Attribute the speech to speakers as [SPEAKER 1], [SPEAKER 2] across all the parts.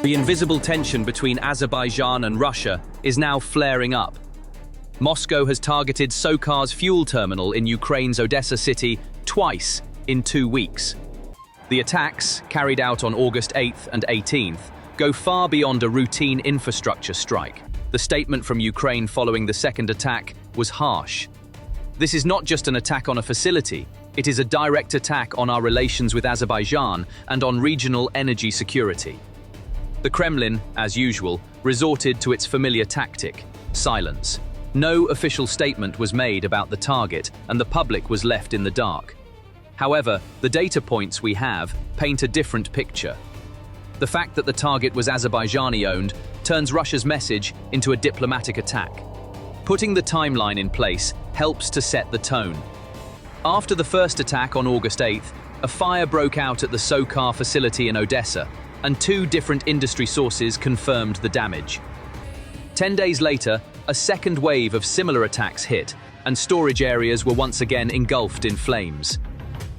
[SPEAKER 1] The invisible tension between Azerbaijan and Russia is now flaring up. Moscow has targeted SOCAR's fuel terminal in Ukraine's Odesa city twice in 2 weeks. The attacks, carried out on August 8th and 18th, go far beyond a routine infrastructure strike. The statement from Ukraine following the second attack was harsh. This is not just an attack on a facility, it is a direct attack on our relations with Azerbaijan and on regional energy security. The Kremlin, as usual, resorted to its familiar tactic: silence. No official statement was made about the target, and the public was left in the dark. However, the data points we have paint a different picture. The fact that the target was Azerbaijani-owned turns Russia's message into a diplomatic attack. Putting the timeline in place helps to set the tone. After the first attack on August 8th, a fire broke out at the SOCAR facility in Odesa, and 2 different industry sources confirmed the damage. 10 days later, a second wave of similar attacks hit, and storage areas were once again engulfed in flames.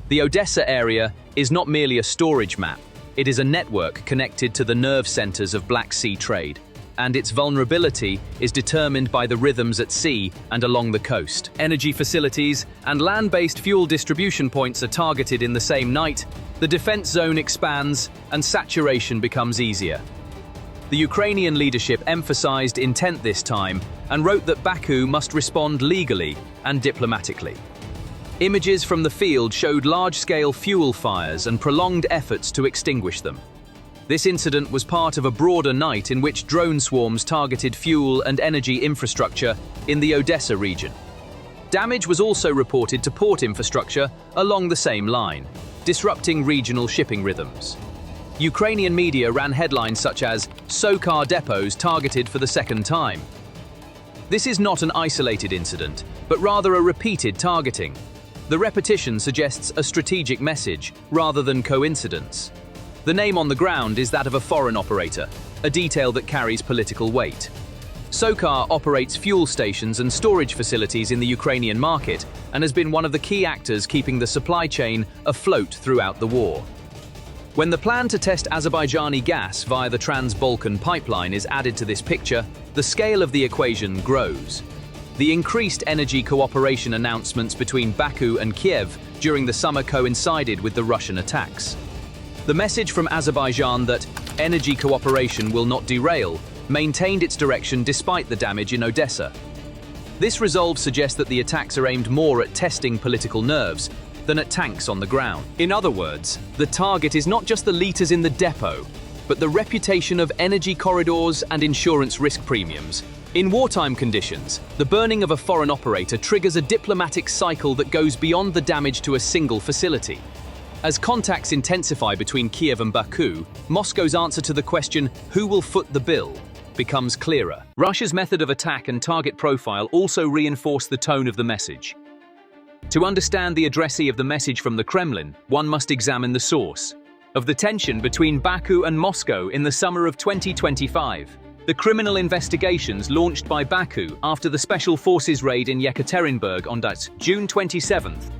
[SPEAKER 1] The Odesa area is not merely a storage map, it is a network connected to the nerve centers of Black Sea trade, and its vulnerability is determined by the rhythms at sea and along the coast. Energy facilities and land-based fuel distribution points are targeted in the same night, the defense zone expands, and saturation becomes easier. The Ukrainian leadership emphasized intent this time and wrote that Baku must respond legally and diplomatically. Images from the field showed large-scale fuel fires and prolonged efforts to extinguish them. This incident was part of a broader night in which drone swarms targeted fuel and energy infrastructure in the Odesa region. Damage was also reported to port infrastructure along the same line, disrupting regional shipping rhythms. Ukrainian media ran headlines such as "SOCAR depots targeted for the second time." This is not an isolated incident, but rather a repeated targeting. The repetition suggests a strategic message, rather than coincidence. The name on the ground is that of a foreign operator, a detail that carries political weight. SOCAR operates fuel stations and storage facilities in the Ukrainian market and has been one of the key actors keeping the supply chain afloat throughout the war. When the plan to test Azerbaijani gas via the Trans Balkan pipeline is added to this picture, the scale of the equation grows. The increased energy cooperation announcements between Baku and Kyiv during the summer coincided with the Russian attacks. The message from Azerbaijan that energy cooperation will not derail maintained its direction despite the damage in Odesa. This resolve suggests that the attacks are aimed more at testing political nerves than at tanks on the ground. In other words, the target is not just the liters in the depot, but the reputation of energy corridors and insurance risk premiums. In wartime conditions, the burning of a foreign operator triggers a diplomatic cycle that goes beyond the damage to a single facility. As contacts intensify between Kyiv and Baku, Moscow's answer to the question, "Who will foot the bill?" becomes clearer. Russia's method of attack and target profile also reinforce the tone of the message. To understand the addressee of the message from the Kremlin, one must examine the source of the tension between Baku and Moscow in the summer of 2025. The criminal investigations launched by Baku after the Special Forces raid in Yekaterinburg on June 27th,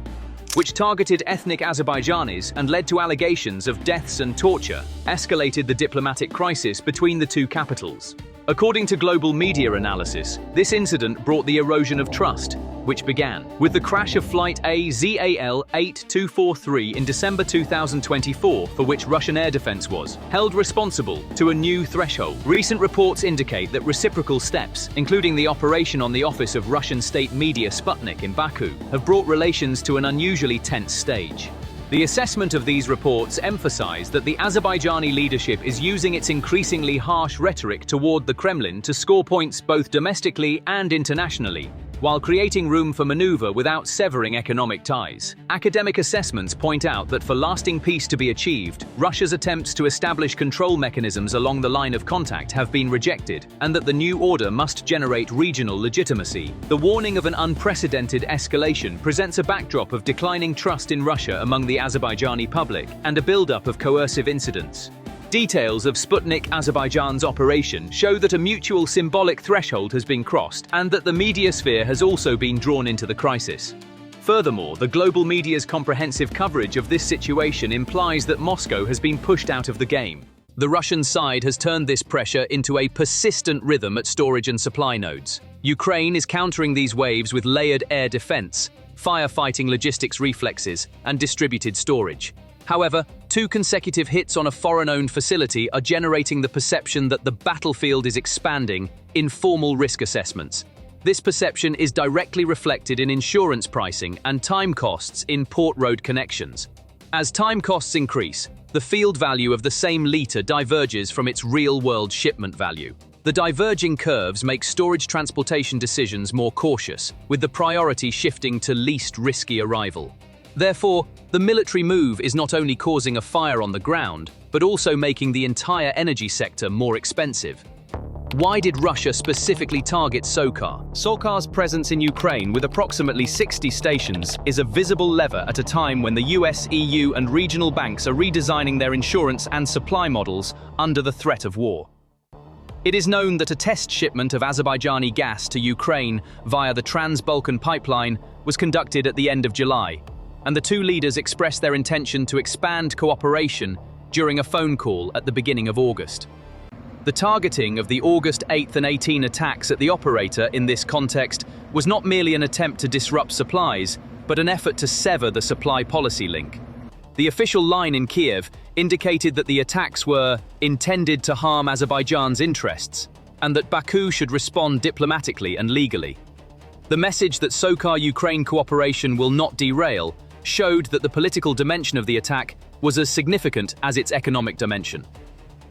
[SPEAKER 1] which targeted ethnic Azerbaijanis and led to allegations of deaths and torture, escalated the diplomatic crisis between the two capitals. According to global media analysis, this incident brought the erosion of trust, which began with the crash of Flight AZAL-8243 in December 2024, for which Russian air defense was held responsible, to a new threshold. Recent reports indicate that reciprocal steps, including the operation on the office of Russian state media Sputnik in Baku, have brought relations to an unusually tense stage. The assessment of these reports emphasize that the Azerbaijani leadership is using its increasingly harsh rhetoric toward the Kremlin to score points both domestically and internationally, while creating room for maneuver without severing economic ties. Academic assessments point out that for lasting peace to be achieved, Russia's attempts to establish control mechanisms along the line of contact have been rejected, and that the new order must generate regional legitimacy. The warning of an unprecedented escalation presents a backdrop of declining trust in Russia among the Azerbaijani public and a buildup of coercive incidents. Details of Sputnik Azerbaijan's operation show that a mutual symbolic threshold has been crossed and that the media sphere has also been drawn into the crisis. Furthermore, the global media's comprehensive coverage of this situation implies that Moscow has been pushed out of the game. The Russian side has turned this pressure into a persistent rhythm at storage and supply nodes. Ukraine is countering these waves with layered air defense, firefighting logistics reflexes, and distributed storage. However, 2 consecutive hits on a foreign-owned facility are generating the perception that the battlefield is expanding in formal risk assessments. This perception is directly reflected in insurance pricing and time costs in port road connections. As time costs increase, the field value of the same litre diverges from its real-world shipment value. The diverging curves make storage transportation decisions more cautious, with the priority shifting to least risky arrival. Therefore, the military move is not only causing a fire on the ground, but also making the entire energy sector more expensive. Why did Russia specifically target SOCAR? SOCAR's presence in Ukraine, with approximately 60 stations, is a visible lever at a time when the US, EU, and regional banks are redesigning their insurance and supply models under the threat of war. It is known that a test shipment of Azerbaijani gas to Ukraine via the Trans Balkan pipeline was conducted at the end of July, and the 2 leaders expressed their intention to expand cooperation during a phone call at the beginning of August. The targeting of the August 8th and 18 attacks at the operator in this context was not merely an attempt to disrupt supplies, but an effort to sever the supply policy link. The official line in Kyiv indicated that the attacks were intended to harm Azerbaijan's interests, and that Baku should respond diplomatically and legally. The message that SOCAR-Ukraine cooperation will not derail showed that the political dimension of the attack was as significant as its economic dimension.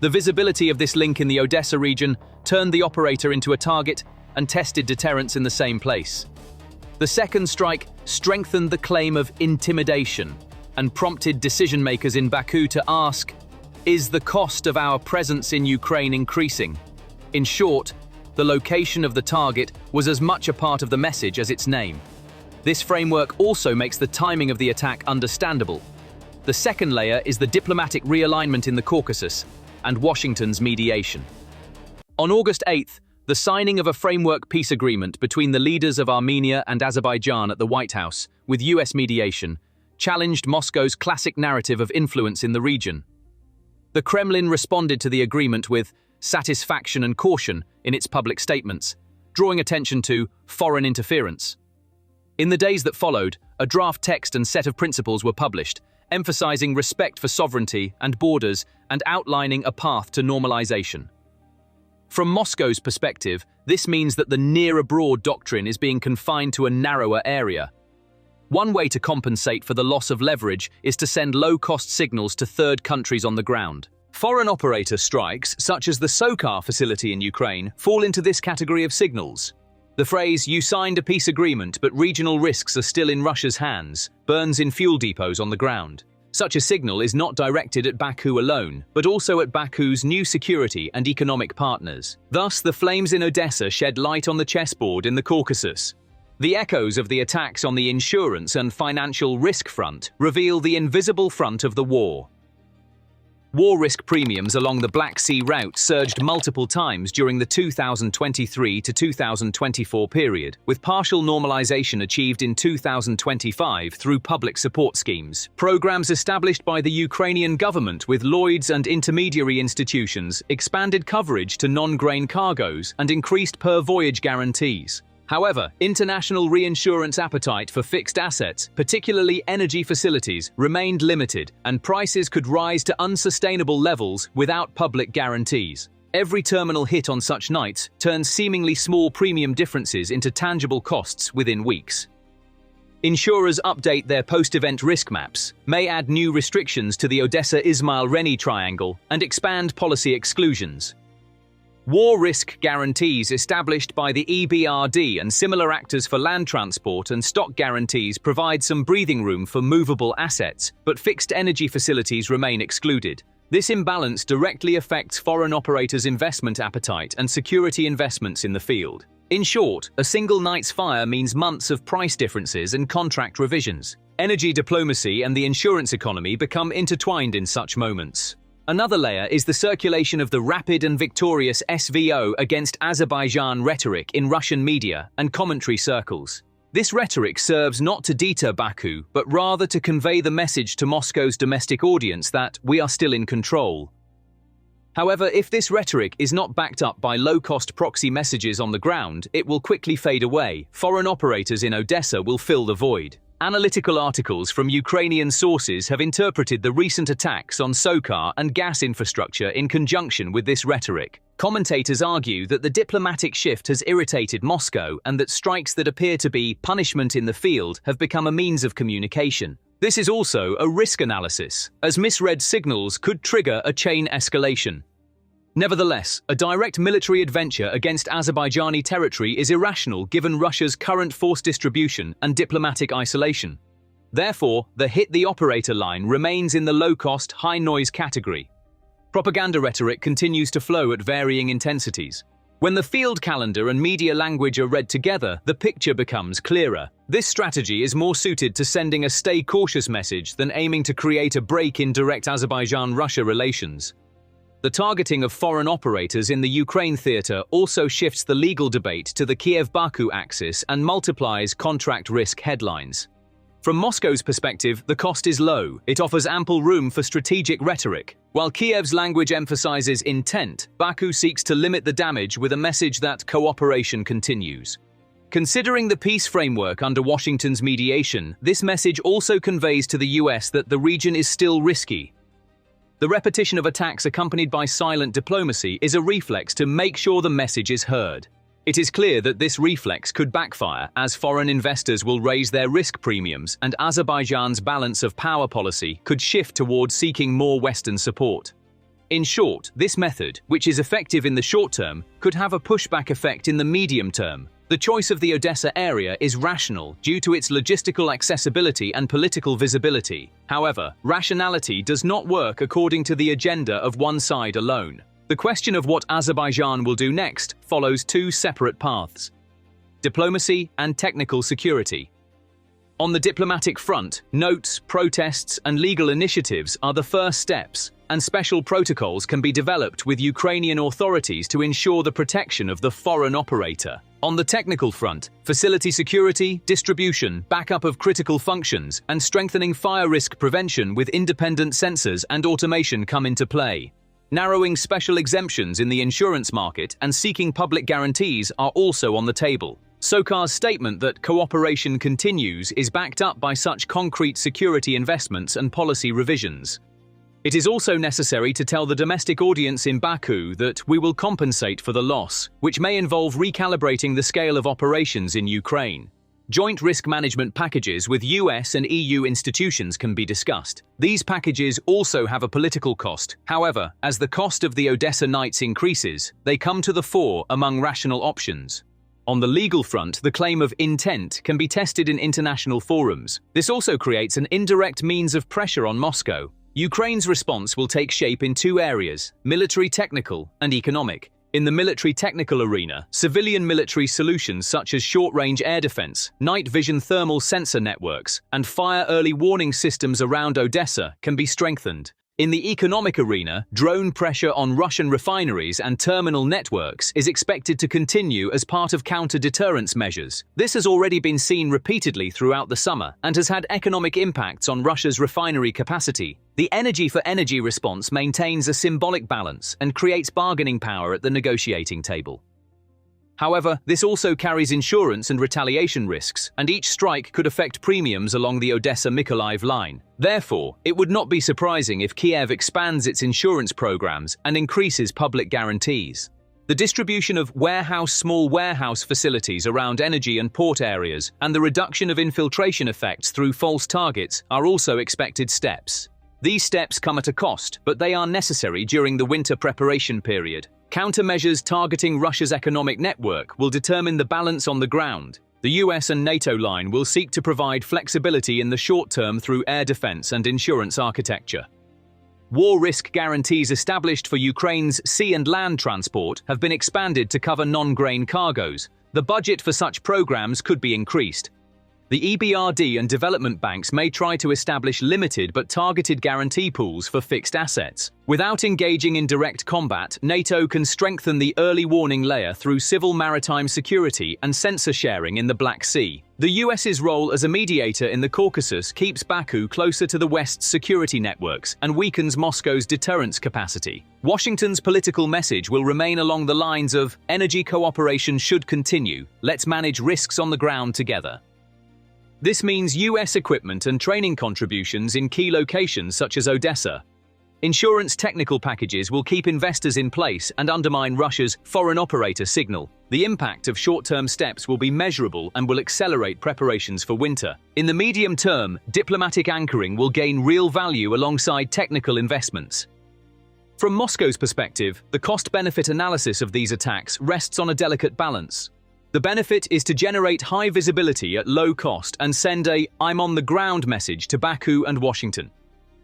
[SPEAKER 1] The visibility of this link in the Odesa region turned the operator into a target and tested deterrence in the same place. The second strike strengthened the claim of intimidation and prompted decision-makers in Baku to ask, is the cost of our presence in Ukraine increasing? In short, the location of the target was as much a part of the message as its name. This framework also makes the timing of the attack understandable. The second layer is the diplomatic realignment in the Caucasus and Washington's mediation. On August 8th, the signing of a framework peace agreement between the leaders of Armenia and Azerbaijan at the White House, with US mediation, challenged Moscow's classic narrative of influence in the region. The Kremlin responded to the agreement with satisfaction and caution in its public statements, drawing attention to foreign interference. In the days that followed, a draft text and set of principles were published, emphasizing respect for sovereignty and borders and outlining a path to normalization. From Moscow's perspective, this means that the near-abroad doctrine is being confined to a narrower area. One way to compensate for the loss of leverage is to send low-cost signals to third countries on the ground. Foreign operator strikes, such as the SOCAR facility in Ukraine, fall into this category of signals. The phrase, "you signed a peace agreement but regional risks are still in Russia's hands," burns in fuel depots on the ground. Such a signal is not directed at Baku alone, but also at Baku's new security and economic partners. Thus, the flames in Odesa shed light on the chessboard in the Caucasus. The echoes of the attacks on the insurance and financial risk front reveal the invisible front of the war. War risk premiums along the Black Sea route surged multiple times during the 2023 to 2024 period, with partial normalization achieved in 2025 through public support schemes. Programs established by the Ukrainian government with Lloyd's and intermediary institutions expanded coverage to non-grain cargoes and increased per-voyage guarantees. However, international reinsurance appetite for fixed assets, particularly energy facilities, remained limited, and prices could rise to unsustainable levels without public guarantees. Every terminal hit on such nights turns seemingly small premium differences into tangible costs within weeks. Insurers update their post-event risk maps, may add new restrictions to the Odesa-Izmail-Reni triangle, and expand policy exclusions. War risk guarantees established by the EBRD and similar actors for land transport and stock guarantees provide some breathing room for movable assets, but fixed energy facilities remain excluded. This imbalance directly affects foreign operators' investment appetite and security investments in the field. In short, a single night's fire means months of price differences and contract revisions. Energy diplomacy and the insurance economy become intertwined in such moments. Another layer is the circulation of the rapid and victorious SVO against Azerbaijan rhetoric in Russian media and commentary circles. This rhetoric serves not to deter Baku, but rather to convey the message to Moscow's domestic audience that we are still in control. However, if this rhetoric is not backed up by low-cost proxy messages on the ground, it will quickly fade away. Foreign operators in Odesa will fill the void. Analytical articles from Ukrainian sources have interpreted the recent attacks on SOCAR and gas infrastructure in conjunction with this rhetoric. Commentators argue that the diplomatic shift has irritated Moscow and that strikes that appear to be punishment in the field have become a means of communication. This is also a risk analysis, as misread signals could trigger a chain escalation. Nevertheless, a direct military adventure against Azerbaijani territory is irrational given Russia's current force distribution and diplomatic isolation. Therefore, the hit the operator line remains in the low-cost, high-noise category. Propaganda rhetoric continues to flow at varying intensities. When the field calendar and media language are read together, the picture becomes clearer. This strategy is more suited to sending a stay cautious message than aiming to create a break in direct Azerbaijan-Russia relations. The targeting of foreign operators in the Ukraine theater also shifts the legal debate to the Kyiv-Baku axis and multiplies contract risk headlines. From Moscow's perspective, the cost is low. It offers ample room for strategic rhetoric. While Kyiv's language emphasizes intent, Baku seeks to limit the damage with a message that cooperation continues. Considering the peace framework under Washington's mediation, this message also conveys to the US that the region is still risky. The repetition of attacks accompanied by silent diplomacy is a reflex to make sure the message is heard. It is clear that this reflex could backfire, as foreign investors will raise their risk premiums and Azerbaijan's balance of power policy could shift towards seeking more Western support. In short, this method, which is effective in the short term, could have a pushback effect in the medium term. The choice of the Odesa area is rational due to its logistical accessibility and political visibility. However, rationality does not work according to the agenda of one side alone. The question of what Azerbaijan will do next follows two separate paths: diplomacy and technical security. On the diplomatic front, notes, protests, and legal initiatives are the first steps, and special protocols can be developed with Ukrainian authorities to ensure the protection of the foreign operator. On the technical front, facility security, distribution, backup of critical functions, and strengthening fire risk prevention with independent sensors and automation come into play. Narrowing special exemptions in the insurance market and seeking public guarantees are also on the table. SOCAR's statement that cooperation continues is backed up by such concrete security investments and policy revisions. It is also necessary to tell the domestic audience in Baku that we will compensate for the loss, which may involve recalibrating the scale of operations in Ukraine. Joint risk management packages with US and EU institutions can be discussed. These packages also have a political cost. However, as the cost of the Odesa Nights increases, they come to the fore among rational options. On the legal front, the claim of intent can be tested in international forums. This also creates an indirect means of pressure on Moscow. Ukraine's response will take shape in two areas: military technical and economic. In the military technical arena, civilian military solutions such as short-range air defense, night vision thermal sensor networks, and fire early warning systems around Odesa can be strengthened. In the economic arena, drone pressure on Russian refineries and terminal networks is expected to continue as part of counter-deterrence measures. This has already been seen repeatedly throughout the summer and has had economic impacts on Russia's refinery capacity. The energy-for-energy response maintains a symbolic balance and creates bargaining power at the negotiating table. However, this also carries insurance and retaliation risks, and each strike could affect premiums along the Odesa-Mykolaiv line. Therefore, it would not be surprising if Kyiv expands its insurance programs and increases public guarantees. The distribution of small warehouse facilities around energy and port areas, and the reduction of infiltration effects through false targets are also expected steps. These steps come at a cost, but they are necessary during the winter preparation period. Countermeasures targeting Russia's economic network will determine the balance on the ground. The US and NATO line will seek to provide flexibility in the short term through air defense and insurance architecture. War risk guarantees established for Ukraine's sea and land transport have been expanded to cover non-grain cargoes. The budget for such programs could be increased. The EBRD and development banks may try to establish limited but targeted guarantee pools for fixed assets. Without engaging in direct combat, NATO can strengthen the early warning layer through civil maritime security and sensor sharing in the Black Sea. The US's role as a mediator in the Caucasus keeps Baku closer to the West's security networks and weakens Moscow's deterrence capacity. Washington's political message will remain along the lines of energy cooperation should continue, let's manage risks on the ground together. This means US equipment and training contributions in key locations such as Odesa. Insurance technical packages will keep investors in place and undermine Russia's foreign operator signal. The impact of short-term steps will be measurable and will accelerate preparations for winter. In the medium term, diplomatic anchoring will gain real value alongside technical investments. From Moscow's perspective, the cost-benefit analysis of these attacks rests on a delicate balance. The benefit is to generate high visibility at low cost and send a "I'm on the ground" message to Baku and Washington.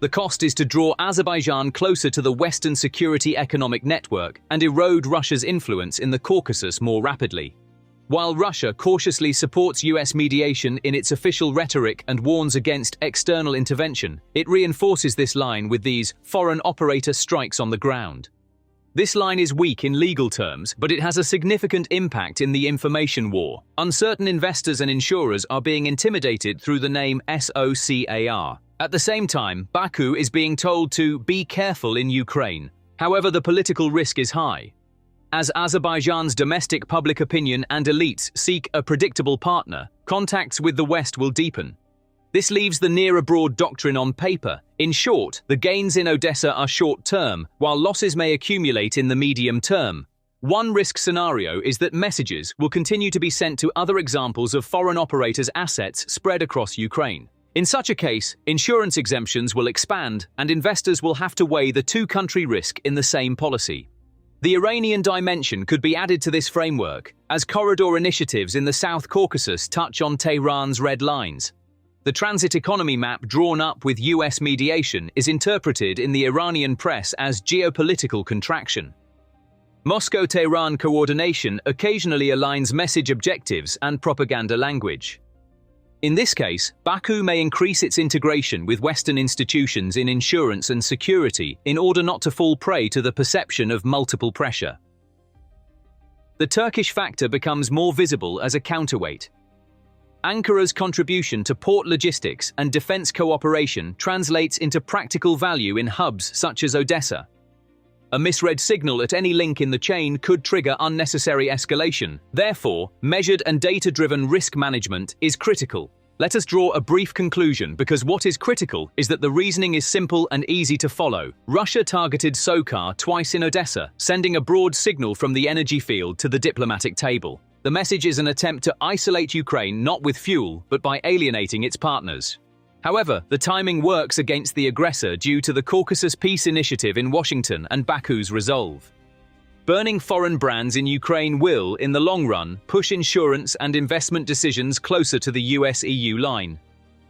[SPEAKER 1] The cost is to draw Azerbaijan closer to the Western security economic network and erode Russia's influence in the Caucasus more rapidly. While Russia cautiously supports US mediation in its official rhetoric and warns against external intervention, it reinforces this line with these foreign operator strikes on the ground. This line is weak in legal terms, but it has a significant impact in the information war. Uncertain investors and insurers are being intimidated through the name SOCAR. At the same time, Baku is being told to be careful in Ukraine. However, the political risk is high. As Azerbaijan's domestic public opinion and elites seek a predictable partner, contacts with the West will deepen. This leaves the near-abroad doctrine on paper. In short, the gains in Odesa are short-term, while losses may accumulate in the medium term. One risk scenario is that messages will continue to be sent to other examples of foreign operators' assets spread across Ukraine. In such a case, insurance exemptions will expand, and investors will have to weigh the two-country risk in the same policy. The Iranian dimension could be added to this framework, as corridor initiatives in the South Caucasus touch on Tehran's red lines. The transit economy map drawn up with US mediation is interpreted in the Iranian press as geopolitical contraction. Moscow-Tehran coordination occasionally aligns message objectives and propaganda language. In this case, Baku may increase its integration with Western institutions in insurance and security in order not to fall prey to the perception of multiple pressure. The Turkish factor becomes more visible as a counterweight. Ankara's contribution to port logistics and defense cooperation translates into practical value in hubs such as Odesa. A misread signal at any link in the chain could trigger unnecessary escalation. Therefore, measured and data-driven risk management is critical. Let us draw a brief conclusion, because what is critical is that the reasoning is simple and easy to follow. Russia targeted SOCAR twice in Odesa, sending a broad signal from the energy field to the diplomatic table. The message is an attempt to isolate Ukraine not with fuel, but by alienating its partners. However, the timing works against the aggressor due to the Caucasus Peace Initiative in Washington and Baku's resolve. Burning foreign brands in Ukraine will, in the long run, push insurance and investment decisions closer to the US-EU line.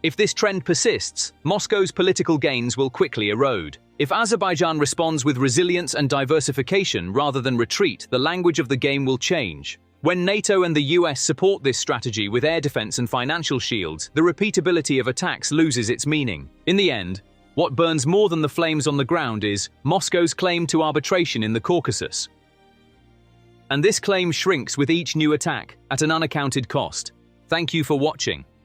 [SPEAKER 1] If this trend persists, Moscow's political gains will quickly erode. If Azerbaijan responds with resilience and diversification rather than retreat, the language of the game will change. When NATO and the US support this strategy with air defense and financial shields, the repeatability of attacks loses its meaning. In the end, what burns more than the flames on the ground is Moscow's claim to arbitration in the Caucasus. And this claim shrinks with each new attack at an unaccounted cost. Thank you for watching.